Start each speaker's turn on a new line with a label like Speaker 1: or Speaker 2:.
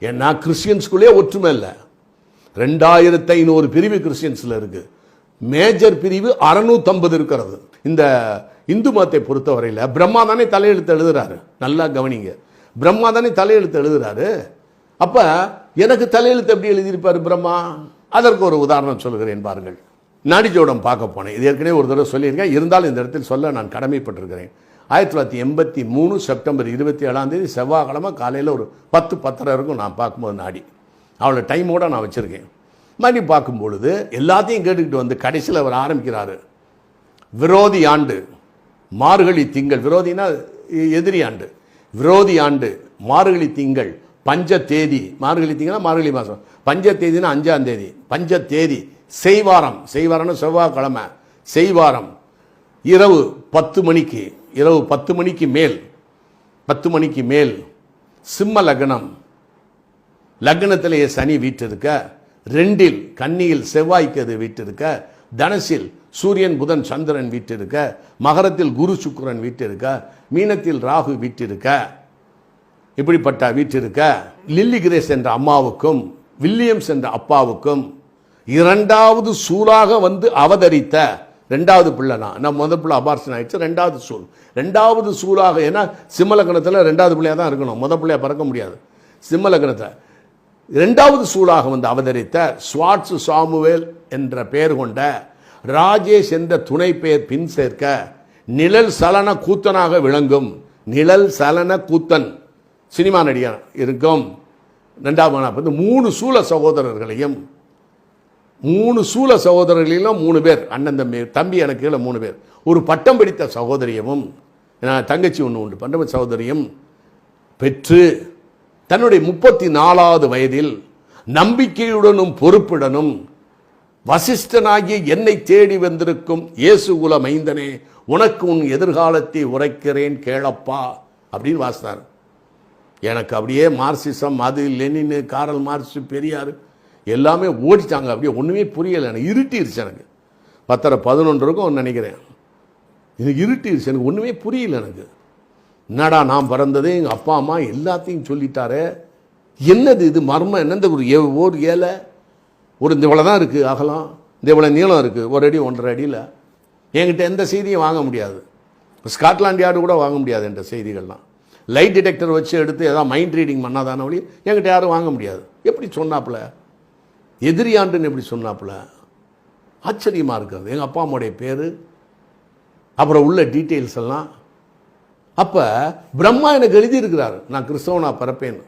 Speaker 1: ஏன்னா கிறிஸ்டியன்ஸ்குள்ளே ஒற்றுமை இல்லை. 2500 பிரிவு கிறிஸ்டியன்ஸில் இருக்குது. மேஜர் பிரிவு 650 இருக்கிறது. இந்த இந்து மதத்தை பொறுத்தவரையில் பிரம்மா தானே தலையெழுத்து எழுதுறாரு. நல்லா கவனிங்க, பிரம்மா தானே தலையெழுத்து எழுதுறாரு. அப்போ எனக்கு தலையெழுத்து எப்படி எழுதியிருப்பார் பிரம்மா? அதற்கு ஒரு உதாரணம் சொல்கிறேன் பாருங்கள். நாடிஜோடம் பார்க்க போனேன். இது ஏற்கனவே ஒரு தடவை சொல்லியிருக்கேன், இருந்தாலும் இந்த இடத்தில் சொல்ல நான் கடமைப்பட்டிருக்கிறேன். 1983 செப்டம்பர் 27 செவ்வாய்க்கிழமை காலையில் ஒரு 10-10:30 இருக்கும். நான் பார்க்கும்போது நாடி அவ்வளோ டைமோடு நான் வச்சுருக்கேன். மணி பார்க்கும்பொழுது எல்லாத்தையும் கேட்டுக்கிட்டு வந்து கடைசியில் அவர் ஆரம்பிக்கிறாரு. விரோதி ஆண்டு மார்கழி திங்கள், விரோதினா எதிரி ஆண்டு, விரோதி ஆண்டு மார்கழி திங்கள் பஞ்ச தேதி, மார்கழி திங்கள்னா மார்கழி மாதம், பஞ்ச தேதினா 5ஆம் தேதி, பஞ்ச தேதி செய்வாரம், செய்வாரம்னு செவ்வாய்க்கிழமை, செய்வாரம் இரவு 10 மணிக்கு, இரவு 10 மணிக்கு மேல், 10 மணிக்கு மேல் சிம்ம லக்னம், லக்னத்திலேயே சனி வீற்றிருக்க, 2இல் கன்னியில் செவ்வாய்க்கு அது வீற்றிருக்க, தனுசில் சூரியன் புதன் சந்திரன் வீற்றிருக்க, மகரத்தில் குரு சுக்கிரன் வீற்றிருக்க, மீனத்தில் ராகு வீற்றிருக்க, இப்படிப்பட்ட வீற்றிருக்க லில்லி கிரேஸ் என்ற அம்மாவுக்கும் வில்லியம்ஸ் என்ற அப்பாவுக்கும் 2வது சூலாக வந்து அவதரித்த 2வது பிள்ளை நான் முதல் பிள்ளை அபார்ஷன் ஆயிடுச்சு, 2வது சூல், 2வது சூலாக, ஏன்னா சிம்மலக்கணத்தில் 2வது பிள்ளையாக தான் இருக்கணும், முதல் பிள்ளையா பறக்க முடியாது. சிம்மலக்கணத்தில் 2வது சூலாக வந்து அவதரித்த ஸ்வாட்ஸ் சாமுவேல் என்ற பெயர் கொண்ட ராஜேஷ் என்ற துணை பெயர் பின் சேர்க்க நிழல் சலன கூத்தனாக விளங்கும், நிழல் சலன கூத்தன் சினிமா நடிகர் இருக்கும். 2வது 3 சூல சகோதரர்களையும், 3 சூல சகோதரர்களிலும் 3 பேர் அண்ணன் தம்பி, தம்பி எனக்கு 3 பேர், ஒரு பட்டம் பிடித்த சகோதரியமும் தங்கச்சி ஒன்று உண்டு, பட்டம் சகோதரியும் பெற்று தன்னுடைய 34வது வயதில் நம்பிக்கையுடனும் பொறுப்புடனும் வசிஷ்டனாகிய என்னை தேடி வந்திருக்கும் இயேசுகுல மைந்தனே, உனக்கு உன் எதிர்காலத்தை உரைக்கிறேன் கேளப்பா அப்படின்னு வாசித்தார். எனக்கு அப்படியே மார்க்சிசம், அது லெனின், காரல் மார்க்ஸ், பெரியார் எல்லாமே ஓடிட்டாங்க. அப்படியே ஒன்றுமே புரியலை, எனக்கு இருட்டிருச்சு. எனக்கு 10:11 இருக்கும் நினைக்கிறேன். எனக்கு இருட்டிருச்சு, எனக்கு ஒன்றுமே புரியல. எனக்கு என்னடா நான் பிறந்தது எங்கள் அப்பா அம்மா எல்லாத்தையும் சொல்லிட்டாரே, என்னது இது மர்மம், என்னது ஒரு ஏழை, ஒரு இந்த இவ்வளோ தான் இருக்குது அகலம், இந்த இவ்வளோ நீளம் இருக்குது, 1 அடி 1.5 அடியில். என்கிட்ட எந்த செய்தியும் வாங்க முடியாது, ஸ்காட்லாண்ட் யார்டு கூட வாங்க முடியாது. என்ற செய்திகள்லாம் லைட் டிடெக்டர் வச்சு எடுத்து ஏதாவது மைண்ட் ரீடிங் பண்ணாதான வழி என்கிட்ட யாரும் வாங்க முடியாது. எப்படி சொன்னாப்புல, எதிரியாண்டுன்னு எப்படி சொன்னாப்புல, ஆச்சரியமாக இருக்கிறது. எங்கள் அப்பா அம்மாவுடைய பேர், அப்புறம் உள்ள டீட்டெயில்ஸ் எல்லாம். அப்போ பிரம்மா எனக்கு எழுதியிருக்கிறாரு நான் கிறிஸ்தவனா பிறப்பேன்னு.